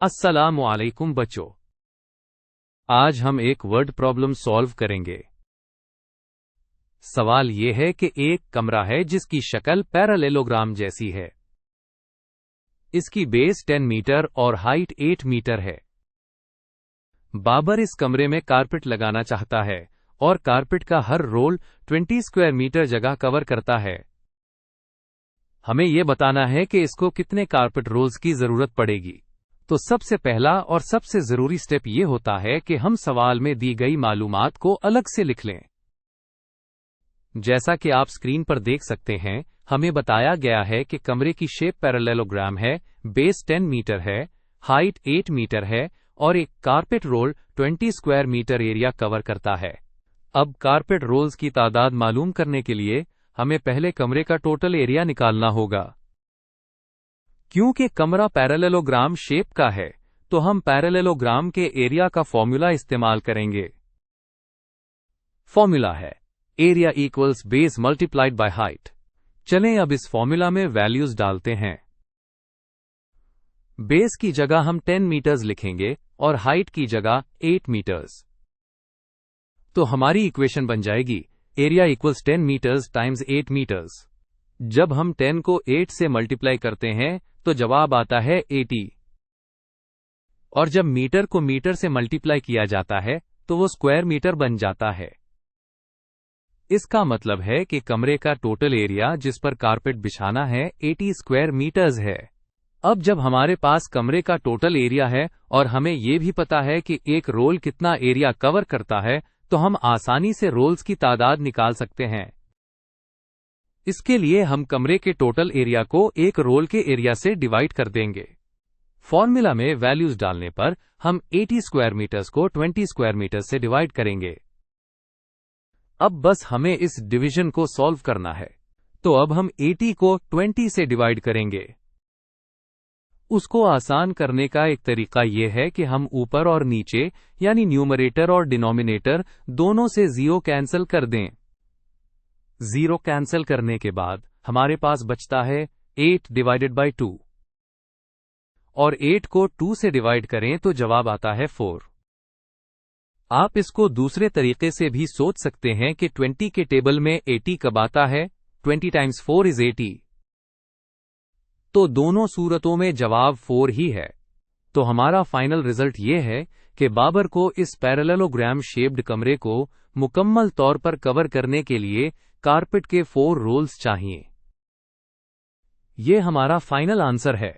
अस्सलामु अलैकुम बच्चों, आज हम एक वर्ड प्रॉब्लम सॉल्व करेंगे। सवाल यह है कि एक कमरा है जिसकी शक्ल पैरेललोग्राम जैसी है। इसकी बेस 10 मीटर और हाइट 8 मीटर है। बाबर इस कमरे में कारपेट लगाना चाहता है और कारपेट का हर रोल 20 स्क्वायर मीटर जगह कवर करता है। हमें यह बताना है कि इसको कितने कारपेट रोल्स की जरूरत पड़ेगी। तो सबसे पहला और सबसे जरूरी स्टेप यह होता है कि हम सवाल में दी गई मालूमात को अलग से लिख लें। जैसा कि आप स्क्रीन पर देख सकते हैं, हमें बताया गया है कि कमरे की शेप पैरेललोग्राम है, बेस 10 मीटर है, हाइट 8 मीटर है और एक carpet roll 20 square metre area cover करता है। अब कारपेट रोल्स की तादाद मालूम करने के लिए हमें पहले कमरे का टोटल एरिया निकालना होगा। क्योंकि कमरा पैरेललोग्राम शेप का है, तो हम पैरेललोग्राम के एरिया का फॉर्मूला इस्तेमाल करेंगे। फॉर्मूला है area equals base multiplied by height. चलें अब इस फॉर्मूला में वैल्यूज डालते हैं। बेस की जगह हम 10 मीटर्स लिखेंगे और हाइट की जगह 8 मीटर्स। तो हमारी इक्वेशन बन जाएगी area equals 10 metres times 8 metres. जब हम 10 को 8 से मल्टीप्लाई करते हैं तो जवाब आता है 80। और जब मीटर को मीटर से मल्टीप्लाई किया जाता है तो वो स्क्वायर मीटर बन जाता है। इसका मतलब है कि कमरे का टोटल एरिया जिस पर कारपेट बिछाना है 80 स्क्वायर मीटर्स है। अब जब हमारे पास कमरे का टोटल एरिया है और हमें यह भी पता है कि एक रोल कितना एरिया कवर करता है, तो हम आसानी से रोल्स की तादाद निकाल सकते हैं। इसके लिए हम कमरे के टोटल एरिया को एक रोल के एरिया से डिवाइड कर देंगे। फॉर्मूला में वैल्यूज डालने पर हम 80 स्क्वायर मीटर्स को 20 स्क्वायर मीटर से डिवाइड करेंगे। अब बस हमें इस डिवीजन को सॉल्व करना है। तो अब हम 80 को 20 से डिवाइड करेंगे। उसको आसान करने का एक तरीका यह है कि हम ऊपर और नीचे यानी न्यूमरेटर और डिनोमिनेटर दोनों से 0 कैंसिल कर दें। 0 कैंसिल करने के बाद हमारे पास बचता है 8 डिवाइडेड बाय 2 और 8 को 2 से डिवाइड करें तो जवाब आता है 4। आप इसको दूसरे तरीके से भी सोच सकते हैं कि 20 के टेबल में 80 कब आता है। 20 टाइम्स 4 इज 80। तो दोनों सूरतों में जवाब 4 ही है। तो हमारा फाइनल रिजल्ट यह है कि बाबर को इस पैरेललोग्राम शेप्ड कमरे को मुकम्मल तौर पर कवर करने के लिए कारपेट के 4 रोल्स चाहिए। यह हमारा फाइनल आंसर है।